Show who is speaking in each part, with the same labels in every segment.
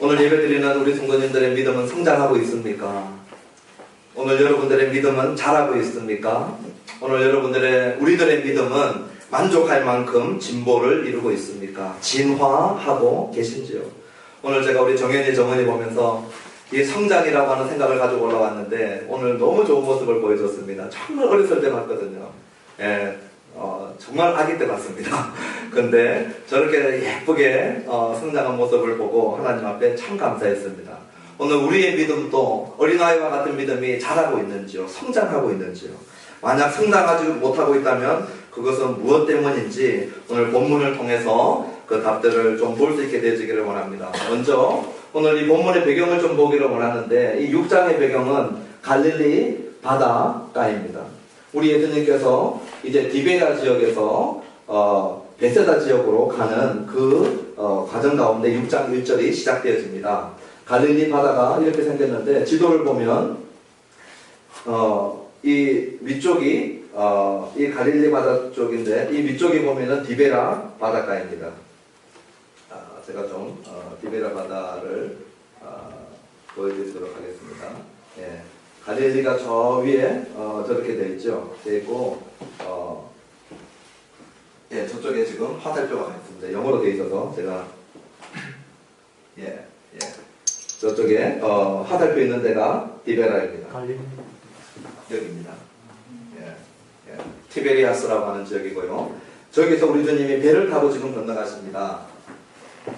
Speaker 1: 오늘 예배드리는 우리 성도님들의 믿음은 성장하고 있습니까? 오늘 여러분들의 믿음은 자라고 있습니까? 오늘 우리들의 믿음은 만족할 만큼 진보를 이루고 있습니까? 진화하고 계신지요? 오늘 제가 우리 정현이 정은이 보면서 이 성장이라고 하는 생각을 가지고 올라왔는데 오늘 너무 좋은 모습을 보여줬습니다. 정말 어렸을 때 봤거든요. 정말 아기 때 봤습니다. 근데 저렇게 예쁘게 성장한 모습을 보고 하나님 앞에 참 감사했습니다. 오늘 우리의 믿음도 어린아이와 같은 믿음이 자라고 있는지요? 성장하고 있는지요? 만약 성장하지 못하고 있다면 그것은 무엇 때문인지 오늘 본문을 통해서 그 답들을 좀 볼 수 있게 되시기를 원합니다. 먼저 오늘 이 본문의 배경을 좀 보기를 원하는데 이 6장의 배경은 갈릴리 바닷가입니다. 우리 예수님께서 이제 디베라 지역에서 베세다 지역으로 가는 그 과정 가운데 6장 1절이 시작되어집니다. 갈릴리 바다가 이렇게 생겼는데 지도를 보면 이 위쪽이 이 갈릴리 바다 쪽인데 이 위쪽이 보면은 디베라 바닷가입니다. 제가 좀 디베라 바다를 보여드리도록 하겠습니다. 예. 갈릴리가 저 위에 저렇게 되어 있죠. 되어 있고 예, 저쪽에 지금 화살표가 있습니다. 영어로 되어 있어서 제가 저쪽에 화살표 있는 데가 디베라입니다. 여기입니다. 티베리아스라고 하는 지역이고요. 저기서 우리 주님이 배를 타고 지금 건너가십니다.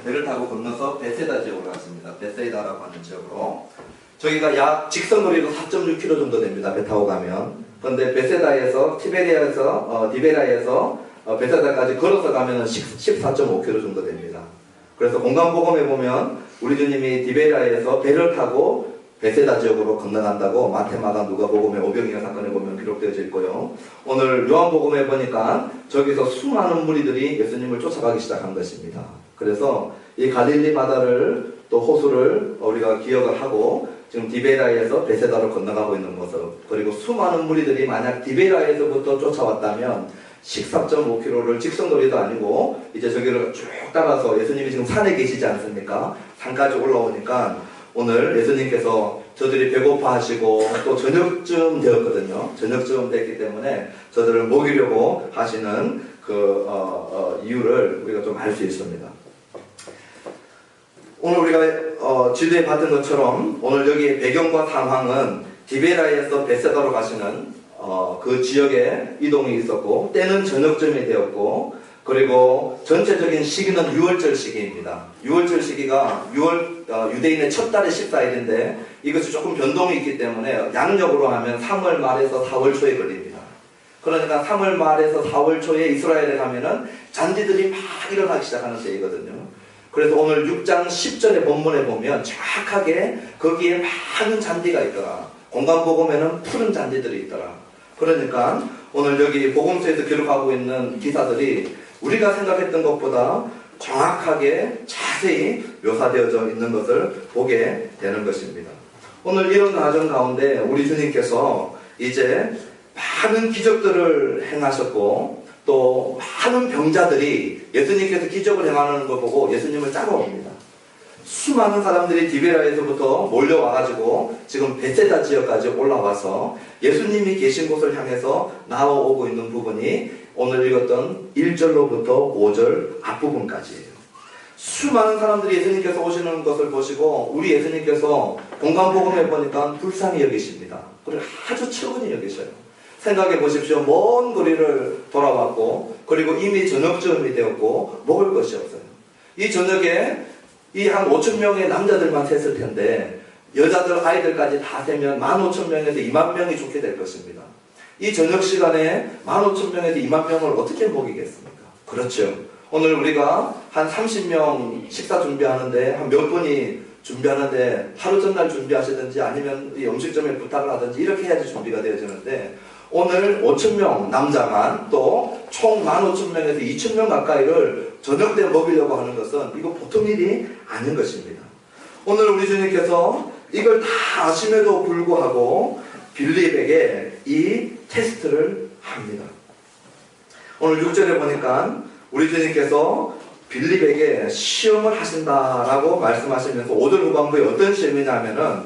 Speaker 1: 배를 타고 건너서 베세다 지역으로 갔습니다. 베세다라고 하는 지역으로. 저기가 약 직선거리로 4.6km 정도 됩니다. 배 타고 가면. 그런데 베세다에서 디베라에서 베세다까지 걸어서 가면 14.5km 정도 됩니다. 그래서 공간복음에 보면 우리 주님이 디베라에서 배를 타고 베세다 지역으로 건너간다고 마태, 마가, 누가복음의 오병이어 사건에 보면 기록되어져 있고요. 오늘 요한복음에 보니까 저기서 수많은 무리들이 예수님을 쫓아가기 시작한 것입니다. 그래서 이 갈릴리 바다를 또 호수를 우리가 기억을 하고 지금 디베라에서 베세다로 건너가고 있는 모습, 그리고 수많은 무리들이 만약 디베라에서부터 쫓아왔다면 14.5km를 직선거리도 아니고 이제 저기를 쭉 따라서 예수님이 지금 산에 계시지 않습니까? 산까지 올라오니까 오늘 예수님께서 저들이 배고파 하시고 또 저녁쯤 되었거든요. 저녁쯤 됐기 때문에 저들을 먹이려고 하시는 그 이유를 우리가 좀 알 수 있습니다. 오늘 우리가 지도에 봤던 것처럼 오늘 여기 배경과 상황은 디베라에서 베세다로 가시는 그 지역에 이동이 있었고 때는 저녁쯤이 되었고 그리고 전체적인 시기는 6월절 시기입니다. 6월절 시기가 유대인의 첫 달의 14일인데 이것이 조금 변동이 있기 때문에 양력으로 하면 3월 말에서 4월 초에 걸립니다. 그러니까 3월 말에서 4월 초에 이스라엘에 가면은 잔디들이 막 일어나기 시작하는 때이거든요. 그래서 오늘 6장 10절의 본문에 보면 정확하게 거기에 많은 잔디가 있더라. 공간복음에는 푸른 잔디들이 있더라. 그러니까 오늘 여기 복음서에서 기록하고 있는 기사들이 우리가 생각했던 것보다 정확하게 자세히 묘사되어져 있는 것을 보게 되는 것입니다. 오늘 이런 과정 가운데 우리 주님께서 이제 많은 기적들을 행하셨고 또 많은 병자들이 예수님께서 기적을 행하는 걸 보고 예수님을 따라옵니다. 수많은 사람들이 디베라에서부터 몰려와가지고 지금 베세다 지역까지 올라와서 예수님이 계신 곳을 향해서 나와오고 있는 부분이 오늘 읽었던 1절로부터 5절 앞부분까지예요. 수많은 사람들이 예수님께서 오시는 것을 보시고 우리 예수님께서 공간복음에 보니까 불쌍히 여기십니다. 그리고 아주 측은히 여기셔요. 생각해 보십시오. 먼 거리를 돌아왔고 그리고 이미 저녁쯤이 되었고 먹을 것이 없어요. 이 저녁에 이 한 5,000명의 남자들만 셌을 텐데 여자들 아이들까지 다 세면 15,000명에서 20,000명이 죽게 될 것입니다. 이 저녁 시간에 15,000명에서 20,000명을 어떻게 먹이겠습니까? 그렇죠. 오늘 우리가 한 30명 식사 준비하는데 한 몇 분이 준비하는데 하루 전날 준비하시든지 아니면 이 음식점에 부탁을 하든지 이렇게 해야지 준비가 되어지는데 오늘 5,000명 남자만 또 총 15,000명에서 2,000명 가까이를 저녁 때 먹이려고 하는 것은 이거 보통 일이 아닌 것입니다. 오늘 우리 주님께서 이걸 다 아심에도 불구하고 빌립에게 이 테스트를 합니다. 오늘 6절에 보니까 우리 주님께서 빌립에게 시험을 하신다라고 말씀하시면서 5절 후반부에 어떤 시험이냐면은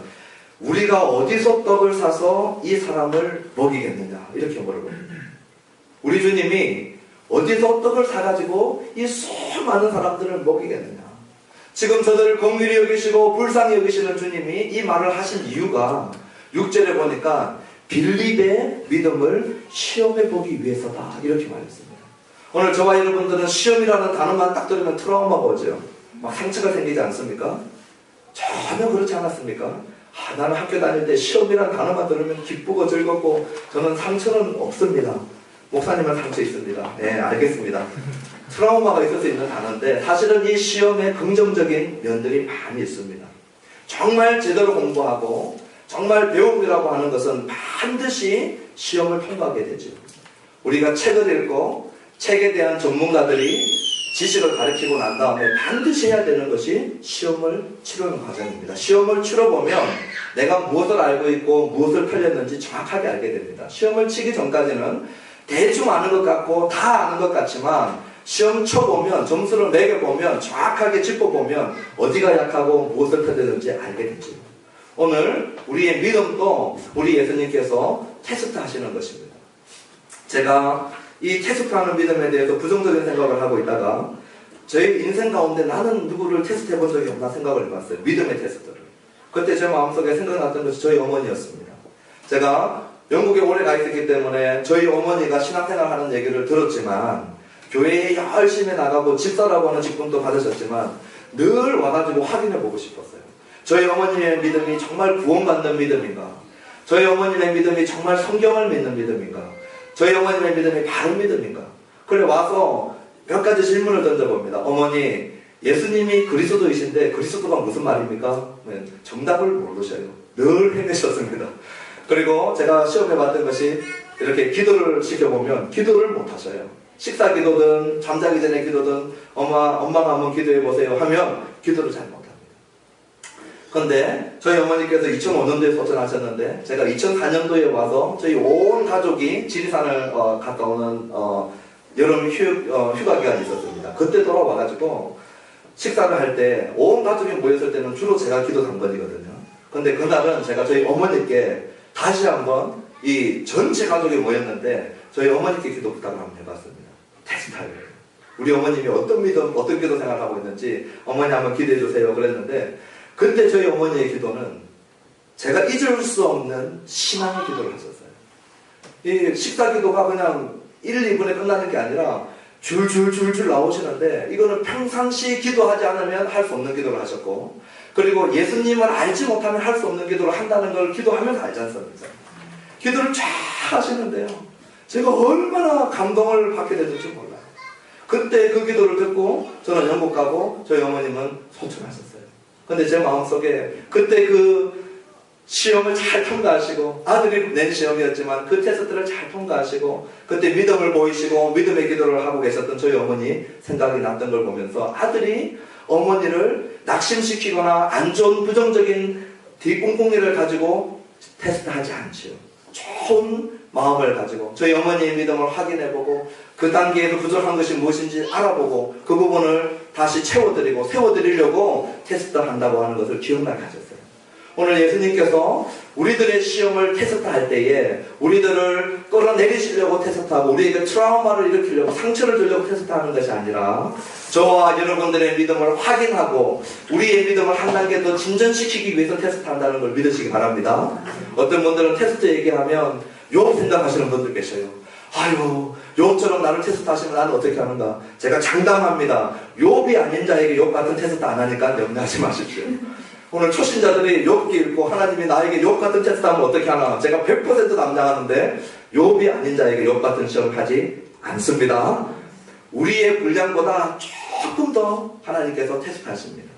Speaker 1: 우리가 어디서 떡을 사서 이 사람을 먹이겠느냐 이렇게 물어봅니다. 우리 주님이 어디서 떡을 사가지고 이 수많은 사람들을 먹이겠느냐. 지금 저들을 긍휼히 여기시고 불쌍히 여기시는 주님이 이 말을 하신 이유가 6절에 보니까 빌립의 믿음을 시험해 보기 위해서다 이렇게 말했습니다. 오늘 저와 여러분들은 시험이라는 단어만 딱 들으면 트라우마가 오죠. 막 상처가 생기지 않습니까? 전혀 그렇지 않았습니까? 나는 학교 다닐 때 시험이라는 단어만 들으면 기쁘고 즐겁고 저는 상처는 없습니다. 목사님은 상처 있습니다. 네, 알겠습니다. 트라우마가 있을 수 있는 단어인데 사실은 이 시험에 긍정적인 면들이 많이 있습니다. 정말 제대로 공부하고 정말 배움이라고 하는 것은 반드시 시험을 통과하게 되죠. 우리가 책을 읽고 책에 대한 전문가들이 지식을 가르치고 난 다음에 반드시 해야 되는 것이 시험을 치르는 과정입니다. 시험을 치러보면 내가 무엇을 알고 있고 무엇을 틀렸는지 정확하게 알게 됩니다. 시험을 치기 전까지는 대충 아는 것 같고 다 아는 것 같지만 시험 쳐보면 점수를 매겨보면 정확하게 짚어보면 어디가 약하고 무엇을 틀렸는지 알게 되죠. 오늘 우리의 믿음도 우리 예수님께서 테스트 하시는 것입니다. 제가 이 테스트하는 믿음에 대해서 부정적인 생각을 하고 있다가 저희 인생 가운데 나는 누구를 테스트해 본 적이 없나 생각을 해봤어요. 믿음의 테스트를. 그때 제 마음속에 생각났던 것이 저희 어머니였습니다. 제가 영국에 오래 가 있었기 때문에 저희 어머니가 신앙생활 하는 얘기를 들었지만 교회에 열심히 나가고 집사라고 하는 직분도 받으셨지만 늘 와가지고 확인해 보고 싶었어요. 저희 어머니의 믿음이 정말 구원받는 믿음인가? 저희 어머니의 믿음이 정말 성경을 믿는 믿음인가? 저희 어머니의 믿음이 바른 믿음인가? 그래 와서 몇 가지 질문을 던져봅니다. 어머니, 예수님이 그리스도이신데 그리스도가 무슨 말입니까? 정답을 모르셔요. 늘 헤매셨습니다. 그리고 제가 시험해봤던 것이 이렇게 기도를 시켜보면 기도를 못하셔요. 식사 기도든 잠자기 전에 기도든 엄마가 한번 기도해보세요 하면 기도를 잘 못합니다. 그런데 저희 어머니께서 2005년도에 소천하셨는데 제가 2004년도에 와서 저희 온 가족이 지리산을 갔다 오는 여름 휴가 기간이 있었습니다. 그때 돌아와가지고 식사를 할 때 온 가족이 모였을 때는 주로 제가 기도 당번이거든요. 근데 그날은 제가 저희 어머니께 다시 한번 이 전체 가족이 모였는데 저희 어머니께 기도 부탁을 한번 해봤습니다. 테스트하려고. 우리 어머님이 어떤 믿음, 어떤 기도 생활하고 있는지 어머니 한번 기도해 주세요 그랬는데 그때 저희 어머니의 기도는 제가 잊을 수 없는 신앙의 기도를 하셨어요. 이 식사 기도가 그냥 1, 2분에 끝나는 게 아니라 줄줄줄줄 나오시는데 이거는 평상시 기도하지 않으면 할 수 없는 기도를 하셨고 그리고 예수님을 알지 못하면 할 수 없는 기도를 한다는 걸 기도하면서 알지 않습니까? 기도를 쫙 하시는데요. 제가 얼마나 감동을 받게 됐는지 몰라요. 그때 그 기도를 듣고 저는 영국 가고 저희 어머님은 소천하셨어요. 근데 제 마음속에 그때 그 시험을 잘 통과하시고 아들이 낸 시험이었지만 그 테스트를 잘 통과하시고 그때 믿음을 보이시고 믿음의 기도를 하고 계셨던 저희 어머니 생각이 났던 걸 보면서 아들이 어머니를 낙심시키거나 안 좋은 부정적인 뒷꿍꿍이를 가지고 테스트하지 않지요. 좋은 마음을 가지고 저희 어머니의 믿음을 확인해보고 그 단계에서 부족한 것이 무엇인지 알아보고 그 부분을 다시 채워드리고 세워드리려고 테스트한다고 하는 것을 기억나게 하셨어요. 오늘 예수님께서 우리들의 시험을 테스트할 때에 우리들을 끌어내리시려고 테스트하고 우리에게 트라우마를 일으키려고 상처를 주려고 테스트하는 것이 아니라 저와 여러분들의 믿음을 확인하고 우리의 믿음을 한 단계 더 진전시키기 위해서 테스트한다는 걸 믿으시기 바랍니다. 어떤 분들은 테스트 얘기하면 욥 생각하시는 분들 계셔요. 아유, 욥처럼 나를 테스트하시면 나는 어떻게 하는가? 제가 장담합니다. 욥이 아닌 자에게 욥 같은 테스트 안 하니까 염려하지 마십시오. 오늘 초신자들이 욥기 읽고 하나님이 나에게 욥 같은 테스트하면 어떻게 하나? 제가 100% 남장하는데 욥이 아닌 자에게 욥 같은 시험을 하지 않습니다. 우리의 분량보다 조금 더 하나님께서 테스트하십니다.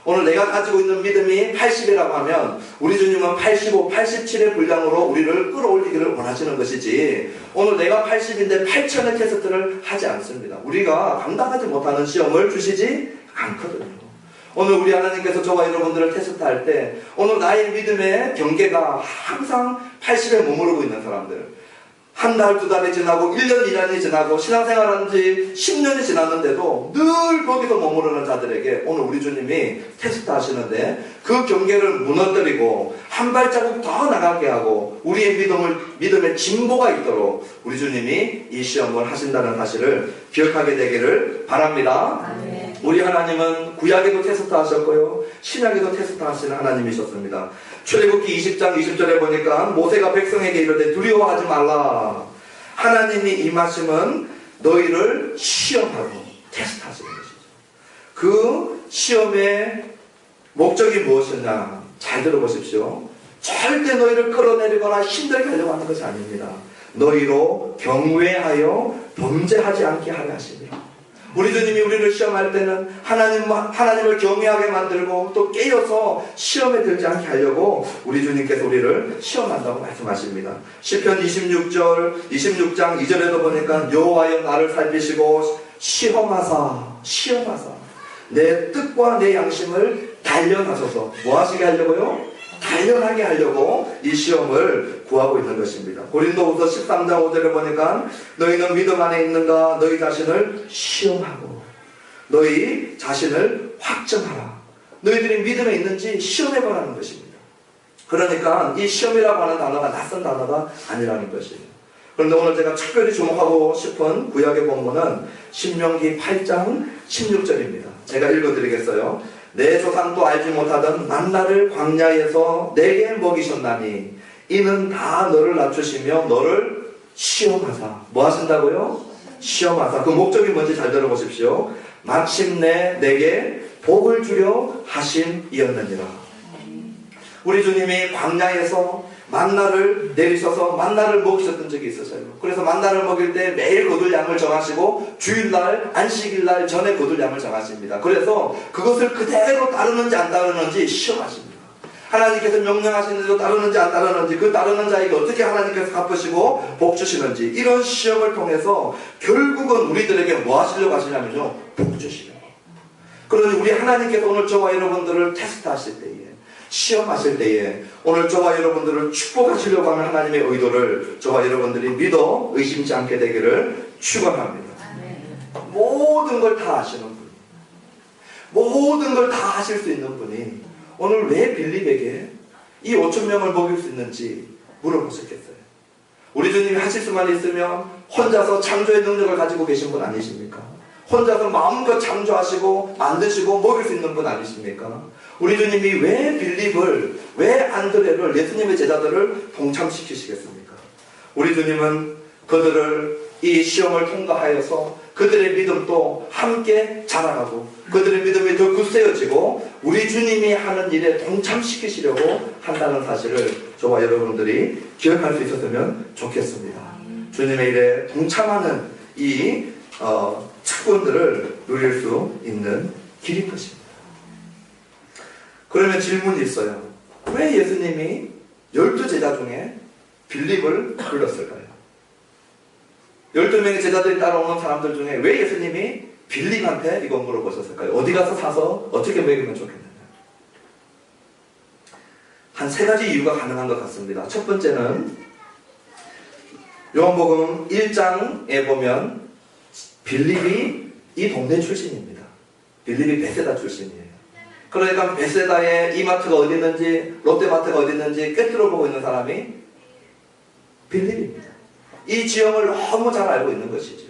Speaker 1: 오늘 내가 가지고 있는 믿음이 80이라고 하면 우리 주님은 85, 87의 분량으로 우리를 끌어올리기를 원하시는 것이지 오늘 내가 80인데 8천의 테스트를 하지 않습니다. 우리가 감당하지 못하는 시험을 주시지 않거든요. 오늘 우리 하나님께서 저와 여러분들을 테스트할 때 오늘 나의 믿음의 경계가 항상 80에 머무르고 있는 사람들 한 달, 두 달이 지나고 1년, 2년이 지나고 신앙생활한 지 10년이 지났는데도 늘 거기서 머무르는 자들에게 오늘 우리 주님이 테스트 하시는데 그 경계를 무너뜨리고 한 발자국 더 나가게 하고 우리의 믿음의 진보가 있도록 우리 주님이 이 시험을 하신다는 사실을 기억하게 되기를 바랍니다.
Speaker 2: 아멘.
Speaker 1: 우리 하나님은 구약에도 테스트 하셨고요, 신약에도 테스트 하시는 하나님이셨습니다. 출애굽기 20장 20절에 보니까 모세가 백성에게 이르되 두려워하지 말라. 하나님이 임하심은 너희를 시험하고 테스트하시는 것이죠. 그 시험의 목적이 무엇이냐? 잘 들어보십시오. 절대 너희를 끌어내리거나 힘들게 하려고 하는 것이 아닙니다. 너희로 경외하여 범죄하지 않게 하려 하십니다. 우리 주님이 우리를 시험할 때는 하나님을 경외하게 만들고 또 깨어서 시험에 들지 않게 하려고 우리 주님께서 우리를 시험한다고 말씀하십니다. 시편 26장 2절에도 보니까 여호와여 나를 살피시고 시험하사 내 뜻과 내 양심을 단련하소서. 뭐 하시게 하려고요? 단련하게 하려고 이 시험을 구하고 있는 것입니다. 고린도후서 13장 5절에 보니까 너희는 믿음 안에 있는가 너희 자신을 시험하고 너희 자신을 확정하라. 너희들이 믿음에 있는지 시험해보라는 것입니다. 그러니까 이 시험이라고 하는 단어가 낯선 단어가 아니라는 것입니다. 그런데 오늘 제가 특별히 주목하고 싶은 구약의 본문은 신명기 8장 16절입니다. 제가 읽어드리겠어요. 내 조상도 알지 못하던 만나를 광야에서 내게 먹이셨나니 이는 다 너를 낮추시며 너를 시험하사. 뭐 하신다고요? 시험하사. 그 목적이 뭔지 잘 들어보십시오. 마침내 내게 복을 주려 하심이었느니라. 우리 주님이 광야에서 만나를 내리셔서 만나를 먹이셨던 적이 있었어요. 그래서 만나를 먹일 때 매일 거둘 양을 정하시고 주일날 안식일날 전에 거둘 양을 정하십니다. 그래서 그것을 그대로 따르는지 안 따르는지 시험하십니다. 하나님께서 명령하시는데도 따르는지 안 따르는지, 그 따르는 자에게 어떻게 하나님께서 갚으시고 복 주시는지, 이런 시험을 통해서 결국은 우리들에게 뭐 하시려고 하시냐면요, 복 주시려고. 그러니 우리 하나님께서 오늘 저와 여러분들을 테스트하실 때에, 시험하실 때에 오늘 저와 여러분들을 축복하시려고 하는 하나님의 의도를 저와 여러분들이 믿어 의심치 않게 되기를 축원합니다. 모든 걸 다 아시는 분, 모든 걸 다 하실 수 있는 분이 오늘 왜 빌립에게 이 5,000명을 먹일 수 있는지 물어보셨겠어요? 우리 주님이 하실 수만 있으면 혼자서 창조의 능력을 가지고 계신 분 아니십니까? 혼자서 마음껏 창조하시고 만드시고 먹일 수 있는 분 아니십니까? 우리 주님이 왜 빌립을, 왜 안드레를, 예수님의 제자들을 동참시키시겠습니까? 우리 주님은 그들을 이 시험을 통과하여서 그들의 믿음도 함께 자라가고 그들의 믿음이 더 굳세어지고 우리 주님이 하는 일에 동참시키시려고 한다는 사실을 저와 여러분들이 기억할 수 있었으면 좋겠습니다. 주님의 일에 동참하는 이 특권들을 누릴 수 있는 길인 것입니다. 그러면 질문이 있어요. 왜 예수님이 12제자 중에 빌립을 불렀을까요? 12명의 제자들이 따라오는 사람들 중에 왜 예수님이 빌립한테 이거 물어보셨을까요? 어디 가서 사서 어떻게 먹이면 좋겠느냐? 한 3가지 이유가 가능한 것 같습니다. 첫 번째는 요한복음 1장에 보면 빌립이 이 동네 출신입니다. 빌립이 베세다 출신이에요. 그러니까 베세다에 이마트가 어디 있는지, 롯데마트가 어디 있는지 꿰뚫어 보고 있는 사람이 빌립입니다. 이 지형을 너무 잘 알고 있는 것이죠.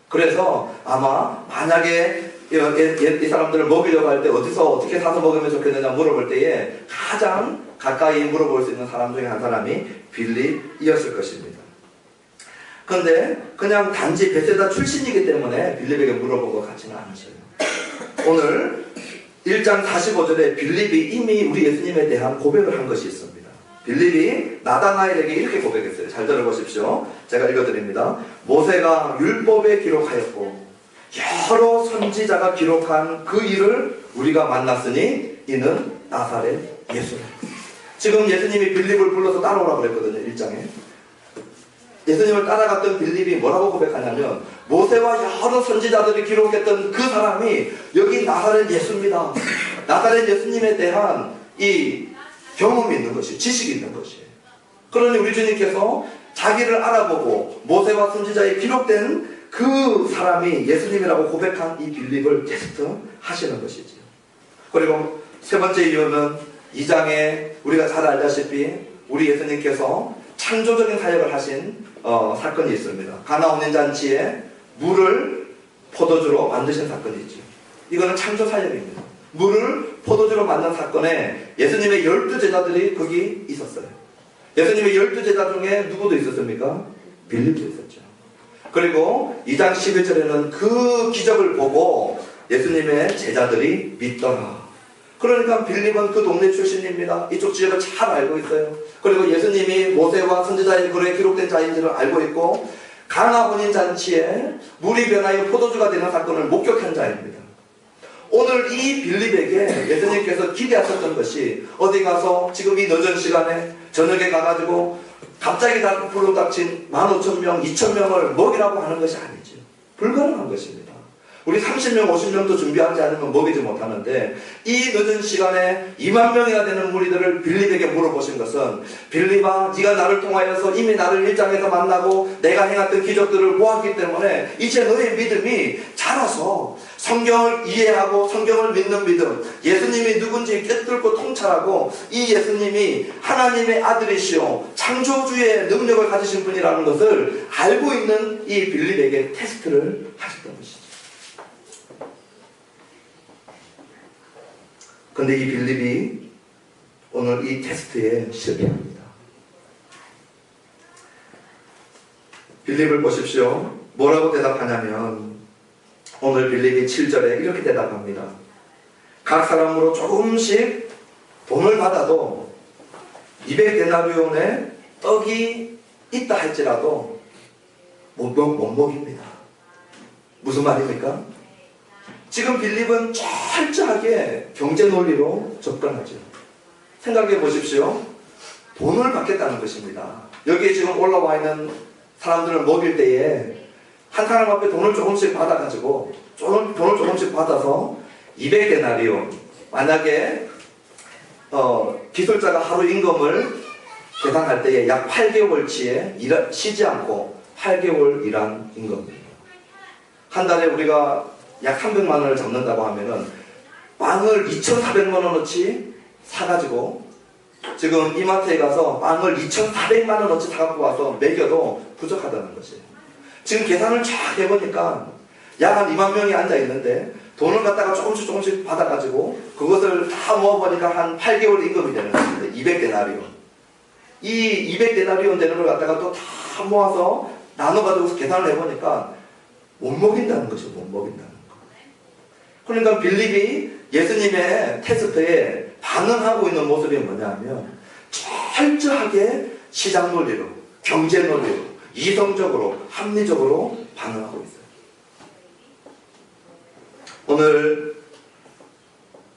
Speaker 1: 그래서 아마 만약에 이 사람들을 먹이려고 할 때 어디서 어떻게 사서 먹으면 좋겠느냐 물어볼 때에 가장 가까이 물어볼 수 있는 사람 중에 한 사람이 빌립이었을 것입니다. 그런데 그냥 단지 베세다 출신이기 때문에 빌립에게 물어본 것 같지는 않으셔요. 오늘 1장 45절에 빌립이 이미 우리 예수님에 대한 고백을 한 것이 있습니다. 빌립이 나다나엘에게 이렇게 고백했어요. 잘 들어보십시오. 제가 읽어드립니다. 모세가 율법에 기록하였고 여러 선지자가 기록한 그 일을 우리가 만났으니 이는 나사렛 예수라. 지금 예수님이 빌립을 불러서 따라오라고 그랬거든요. 1장에. 예수님을 따라갔던 빌립이 뭐라고 고백하냐면 모세와 여러 선지자들이 기록했던 그 사람이 여기 나사렛 예수입니다. 나사렛 예수님에 대한 이 경험이 있는 것이, 지식이 있는 것이에요. 그러니 우리 주님께서 자기를 알아보고 모세와 선지자에 기록된 그 사람이 예수님이라고 고백한 이 빌립을 테스트하시는 것이지요. 그리고 세 번째 이유는 2장에 우리가 잘 알다시피 우리 예수님께서 창조적인 사역을 하신 사건이 있습니다. 가나 혼인 잔치에 물을 포도주로 만드신 사건이 있죠. 이거는 창조 사역입니다. 물을 포도주로 만든 사건에 예수님의 12제자들이 거기 있었어요. 예수님의 12제자 중에 누구도 있었습니까? 빌립도 있었죠. 그리고 2장 11절에는 그 기적을 보고 예수님의 제자들이 믿더라. 그러니까 빌립은 그 동네 출신입니다. 이쪽 지역을 잘 알고 있어요. 그리고 예수님이 모세와 선지자의 글에 기록된 자인지를 알고 있고 가나 혼인 잔치에 물이 변하여 포도주가 되는 사건을 목격한 자입니다. 오늘 이 빌립에게 예수님께서 기대하셨던 것이 어디 가서 지금 이 늦은 시간에 저녁에 가가지고 갑자기 불러닥친 15,000명, 2,000명을 먹이라고 하는 것이 아니죠. 불가능한 것입니다. 우리 30명, 50명도 준비하지 않으면 먹이지 못하는데 이 늦은 시간에 2만 명이나 되는 무리들을 빌립에게 물어보신 것은 빌립아, 네가 나를 통하여서 이미 나를 일장에서 만나고 내가 행했던 기적들을 보았기 때문에 이제 너의 믿음이 자라서 성경을 이해하고 성경을 믿는 믿음, 예수님이 누군지 꿰뚫고 통찰하고 이 예수님이 하나님의 아들이시오 창조주의 능력을 가지신 분이라는 것을 알고 있는 이 빌립에게 테스트를 하셨던 것이죠. 그런데 이 빌립이 오늘 이 테스트에 실패합니다. 빌립을 보십시오. 뭐라고 대답하냐면 오늘 빌립이 7절에 이렇게 대답합니다. 각 사람으로 조금씩 돈을 받아도 200데나리온의 떡이 있다 할지라도 못 먹입니다. 무슨 말입니까? 지금 빌립은 철저하게 경제 논리로 접근하죠. 생각해 보십시오. 돈을 받겠다는 것입니다. 여기에 지금 올라와 있는 사람들을 먹일 때에 한 사람 앞에 돈을 조금씩 받아가지고 돈을 조금씩 받아서 200데나리온 만약에 기술자가 하루 임금을 계산할 때에 약 8개월치에 쉬지 않고 8개월 일한 임금입니다. 한 달에 우리가 약 300만 원을 잡는다고 하면은 빵을 2,400만 원어치 사가지고 지금 이마트에 가서 빵을 2,400만 원어치 사갖고 와서 먹여도 부족하다는 것이에요. 지금 계산을 쫙 해보니까 약 한 2만 명이 앉아있는데 돈을 갖다가 조금씩 받아가지고 그것을 다 모아보니까 한 8개월 임금이 되는 것인데 200데나리온. 이 200데나리온 되는 걸 갖다가 또 다 모아서 나눠가지고 계산을 해보니까 못 먹인다는 것이죠. 못 먹인다는 거. 그러니까 빌립이 예수님의 테스트에 반응하고 있는 모습이 뭐냐면 철저하게 시장 논리로, 경제 논리로, 이성적으로, 합리적으로 반응하고 있어요. 오늘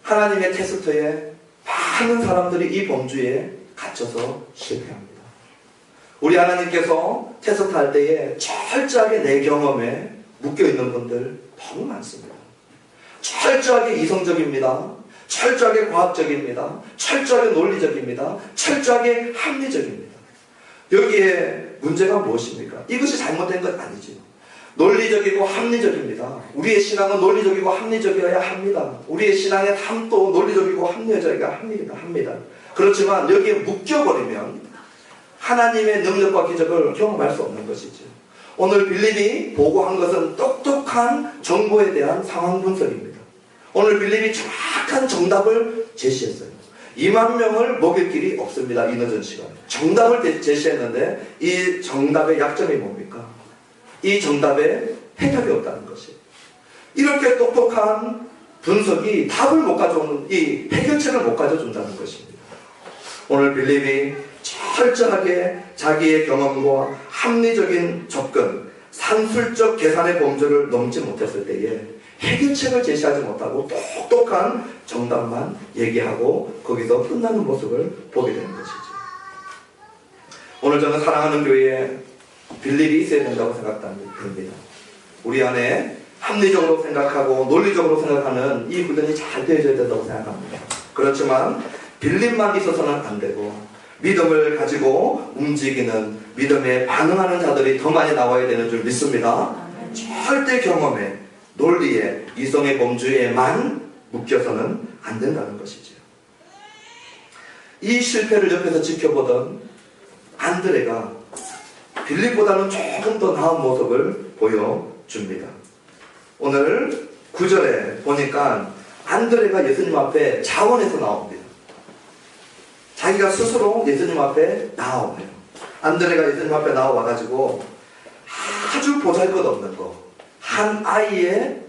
Speaker 1: 하나님의 테스트에 많은 사람들이 이 범주에 갇혀서 실패합니다. 우리 하나님께서 테스트할 때에 철저하게 내 경험에 묶여있는 분들 너무 많습니다. 철저하게 이성적입니다. 철저하게 과학적입니다. 철저하게 논리적입니다. 철저하게 합리적입니다. 여기에 문제가 무엇입니까? 이것이 잘못된 것 아니죠. 논리적이고 합리적입니다. 우리의 신앙은 논리적이고 합리적이어야 합니다. 우리의 신앙의 삶도 논리적이고 합리적이어야 합니다. 그렇지만 여기에 묶여버리면 하나님의 능력과 기적을 경험할 수 없는 것이죠. 오늘 빌립이 보고한 것은 똑똑한 정보에 대한 상황 분석입니다. 오늘 빌립이 정확한 정답을 제시했어요. 2만 명을 먹일 길이 없습니다. 이 늦은 시간에. 정답을 제시했는데 이 정답의 약점이 뭡니까? 이 정답에 해답이 없다는 것이에요. 이렇게 똑똑한 분석이 답을 못 가져오는, 이 해결책을 못 가져준다는 것입니다. 오늘 빌립이 철저하게 자기의 경험과 합리적인 접근, 산술적 계산의 범주를 넘지 못했을 때에 해결책을 제시하지 못하고 똑똑한 정답만 얘기하고 거기서 끝나는 모습을 보게 되는 것이죠. 오늘 저는 사랑하는 교회에 빌립이 있어야 된다고 생각합니다. 우리 안에 합리적으로 생각하고 논리적으로 생각하는 이 훈련이 잘 되어져야 된다고 생각합니다. 그렇지만 빌립만 있어서는 안 되고 믿음을 가지고 움직이는, 믿음에 반응하는 자들이 더 많이 나와야 되는 줄 믿습니다. 절대 경험에, 논리에, 이성의 범주에만 묶여서는 안 된다는 것이죠. 이 실패를 옆에서 지켜보던 안드레가 빌립보다는 조금 더 나은 모습을 보여줍니다. 오늘 9절에 보니까 안드레가 예수님 앞에 자원해서 나옵니다. 자기가 스스로 예수님 앞에 나와요. 안드레가 예수님 앞에 나와가지고 아주 보잘것없는 거, 한 아이의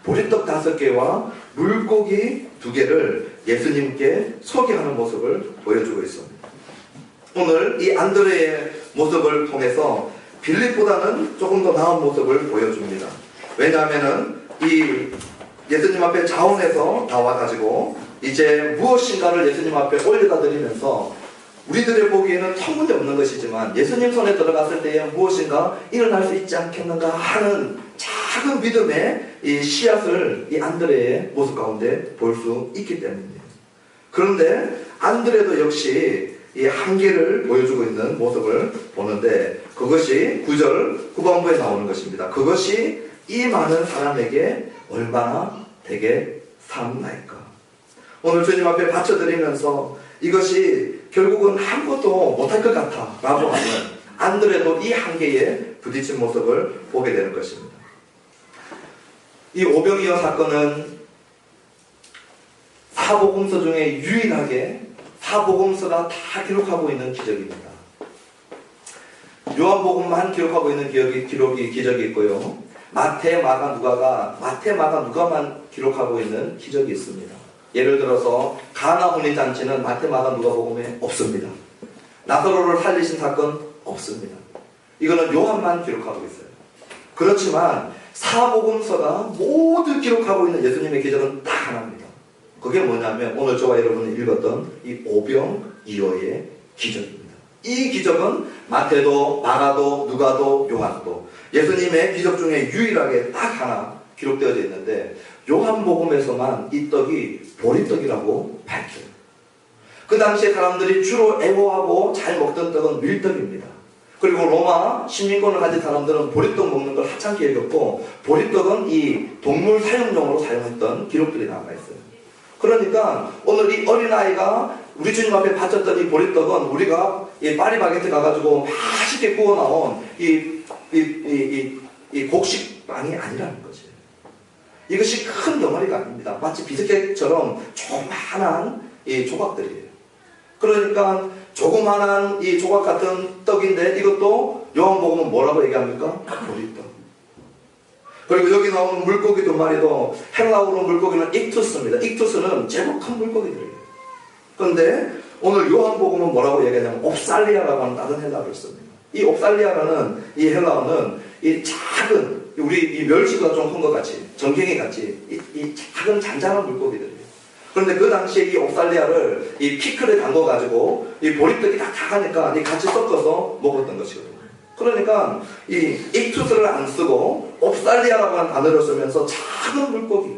Speaker 1: 보리떡 5개와 물고기 2개를 예수님께 소개하는 모습을 보여주고 있습니다. 오늘 이 안드레의 모습을 통해서 빌립보다는 조금 더 나은 모습을 보여줍니다. 왜냐하면은 이 예수님 앞에 자원해서 나와가지고 이제 무엇인가를 예수님 앞에 올려다 드리면서 우리들의 보기에는 터무니없는 것이지만 예수님 손에 들어갔을 때에 무엇인가 일어날 수 있지 않겠는가 하는 작은 믿음의 이 씨앗을 이 안드레의 모습 가운데 볼 수 있기 때문이에요. 그런데 안드레도 역시 이 한계를 보여주고 있는 모습을 보는데 그것이 9절 후반부에 나오는 것입니다. 그것이 이 많은 사람에게 얼마나 되게 삼나이까. 오늘 주님 앞에 바쳐드리면서 이것이 결국은 아무것도 못할 것 같아 라고 하는 안드레도 이 한계에 부딪힌 모습을 보게 되는 것입니다. 이 오병이어 사건은 사복음서 중에 유일하게 사복음서가 다 기록하고 있는 기적입니다. 요한복음만 기록하고 있는 기적이 있고요. 마태, 마가, 누가만 기록하고 있는 기적이 있습니다. 예를 들어서 가나 혼인잔치는 마태, 마가, 누가복음에 없습니다. 나사로를 살리신 사건 없습니다. 이거는 요한만 기록하고 있어요. 그렇지만 사복음서가 모두 기록하고 있는 예수님의 기적은 딱 하나입니다. 그게 뭐냐면 오늘 저와 여러분이 읽었던 이 오병이어의 기적입니다. 이 기적은 마태도, 마가도, 누가도, 요한도 예수님의 기적 중에 유일하게 딱 하나 기록되어져 있는데 요한복음에서만 이 떡이 보리떡이라고 밝혀요. 그 당시에 사람들이 주로 애호하고 잘 먹던 떡은 밀떡입니다. 그리고 로마 시민권을 가진 사람들은 보리떡 먹는 걸 하찮게 여겼고 보리떡은 이 동물 사육용으로 사용했던 기록들이 남아있어요. 그러니까 오늘 이 어린아이가 우리 주님 앞에 바쳤던 이 보리떡은 우리가 이 파리바게트 가가지고 맛있게 구워 나온 이 곡식빵이 아니라는 거죠. 이것이 큰 덩어리가 아닙니다. 마치 비스켓처럼 조그만한 이 조각들이에요. 그러니까 조그만한 이 조각 같은 떡인데 이것도 요한복음은 뭐라고 얘기합니까? 보리떡. 그리고 여기 나오는 물고기 2마리도 헬라어로 물고기는 익투스입니다. 익투스는 제법 큰 물고기들이에요. 그런데 오늘 요한복음은 뭐라고 얘기하냐면 옵살리아라고 하는 다른 헬라어를 씁니다. 이 옵살리아라는 이 헬라어는 이 작은 우리 이 멸치보다 좀 큰 것 같이 전갱이 같이 이 작은 잔잔한 물고기들이에요. 그런데 그 당시에 이 옵살리아를 이 피클에 담궈가지고 이 보리떡이 다 가니까 같이 섞어서 먹었던 것이거든요. 그러니까 이 익투스를 안 쓰고 옵살리아라고 하는 단어를 쓰면서 작은 물고기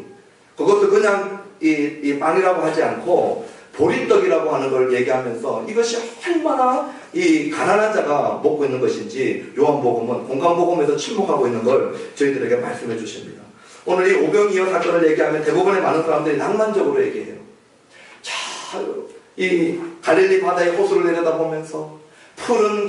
Speaker 1: 그것도 그냥 이 빵이라고 하지 않고 보리떡이라고 하는 걸 얘기하면서 이것이 얼마나 이 가난한 자가 먹고 있는 것인지 요한복음은 공간복음에서 침묵하고 있는 걸 저희들에게 말씀해 주십니다. 오늘 이 오병이어 사건을 얘기하면 대부분의 많은 사람들이 낭만적으로 얘기해요. 자, 이 갈릴리 바다의 호수를 내려다보면서 푸른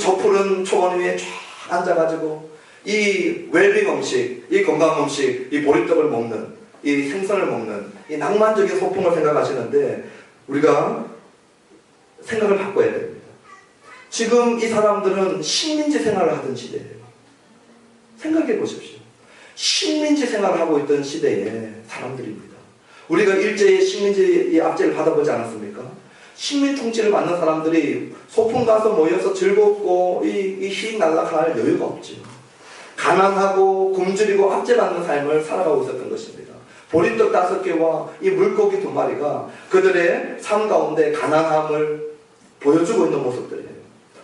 Speaker 1: 초원 위에 쫙 앉아가지고 이 웰빙 음식, 이 건강 음식, 이 보리떡을 먹는, 이 생선을 먹는 이 낭만적인 소풍을 생각하시는데 우리가 생각을 바꿔야 됩니다. 지금 이 사람들은 식민지 생활을 하던 시대예요. 생각해 보십시오. 식민지 생활을 하고 있던 시대의 사람들입니다. 우리가 일제히 식민지 압제를 받아보지 않았습니까? 식민 통치를 받는 사람들이 소풍 가서 모여서 즐겁고 이 휙 날아갈 여유가 없죠. 가난하고 굶주리고 압제받는 삶을 살아가고 있었던 것입니다. 보리떡 5개와 이 물고기 2마리가 그들의 삶 가운데 가난함을 보여주고 있는 모습들이에요.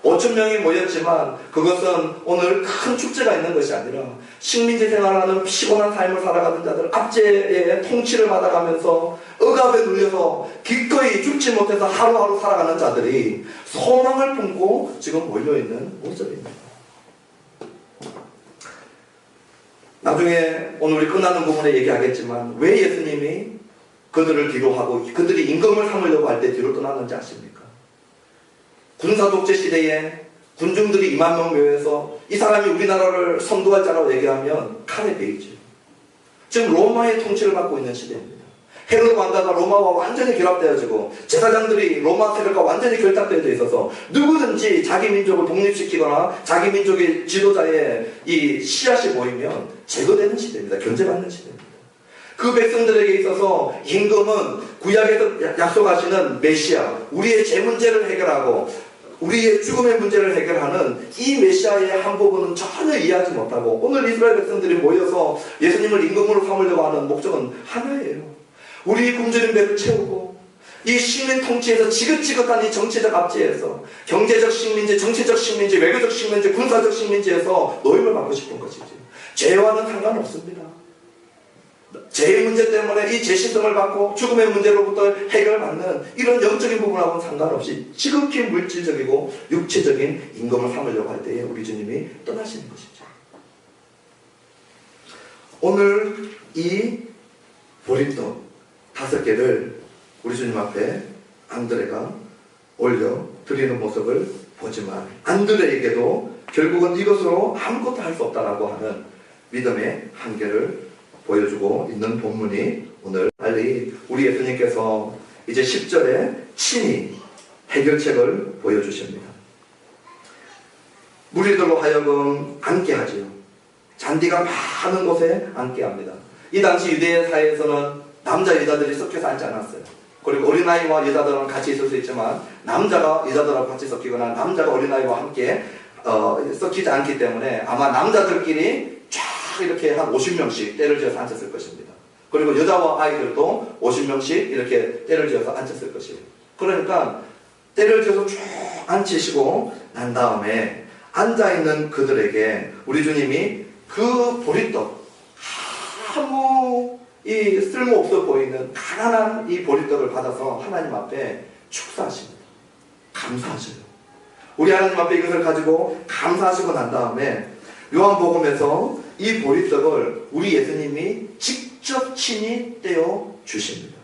Speaker 1: 5,000명이 모였지만 그것은 오늘 큰 축제가 있는 것이 아니라 식민지 생활하는 피곤한 삶을 살아가는 자들, 압제의 통치를 받아가면서 억압에 눌려서 기꺼이 죽지 못해서 하루하루 살아가는 자들이 소망을 품고 지금 몰려있는 모습입니다. 나중에 오늘 우리 끝나는 부분에 얘기하겠지만 왜 예수님이 그들을 뒤로 하고 그들이 임금을 삼으려고 할 때 뒤로 떠났는지 아십니까? 군사 독재 시대에 군중들이 2만 명 묘해서 이 사람이 우리나라를 선도할 자라고 얘기하면 칼에 베이죠. 지금 로마의 통치를 받고 있는 시대입니다. 헤로드 왕가가 로마와 완전히 결합되어지고 제사장들이 로마 세력과 완전히 결탁되어져 있어서 누구든지 자기 민족을 독립시키거나 자기 민족의 지도자의 이 씨앗이 보이면 제거되는 시대입니다. 견제받는 시대입니다. 그 백성들에게 있어서 임금은 구약에서 약속하시는 메시아, 우리의 죄 문제를 해결하고 우리의 죽음의 문제를 해결하는 이 메시아의 한 부분은 전혀 이해하지 못하고 오늘 이스라엘 백성들이 모여서 예수님을 임금으로 삼으려고 하는 목적은 하나예요. 우리 굶주린 배를 채우고 이 식민 통치에서 지긋지긋한 이 정치적 압제에서 경제적 식민지, 정치적 식민지, 외교적 식민지, 군사적 식민지에서 노임을 받고 싶은 것이지 죄와는 상관없습니다. 죄의 문제 때문에 이 죄신성을 받고 죽음의 문제로부터 해결받는 이런 영적인 부분하고는 상관없이 지극히 물질적이고 육체적인 임금을 삼으려고 할 때에 우리 주님이 떠나시는 것이죠. 오늘 이 보리떡 5개를 우리 주님 앞에 안드레가 올려 드리는 모습을 보지만 안드레에게도 결국은 이것으로 아무것도 할 수 없다라고 하는 믿음의 한계를 보여주고 있는 본문이 오늘 빨리 우리 예수님께서 이제 10절에 친히 해결책을 보여주십니다. 무리들로 하여금 앉게 하지요. 잔디가 많은 곳에 앉게 합니다. 이 당시 유대 사회에서는 남자 여자들이 섞여서 앉지 않았어요. 그리고 어린아이와 여자들은 같이 있을 수 있지만 남자가 여자들하고 같이 섞이거나 남자가 어린아이와 함께 섞이지 않기 때문에 아마 남자들끼리 쫙 이렇게 한 50명씩 때를 지어서 앉았을 것입니다. 그리고 여자와 아이들도 50명씩 이렇게 때를 지어서 앉았을 것이에요. 그러니까 때를 지어서 쭉 앉히시고 난 다음에 앉아있는 그들에게 우리 주님이 그 보리떡 아무 이 쓸모없어 보이는 가난한 이 보리떡을 받아서 하나님 앞에 축사하십니다. 감사하셔요. 우리 하나님 앞에 이것을 가지고 감사하시고 난 다음에 요한복음에서 이 보리떡을 우리 예수님이 직접 친히 떼어 주십니다.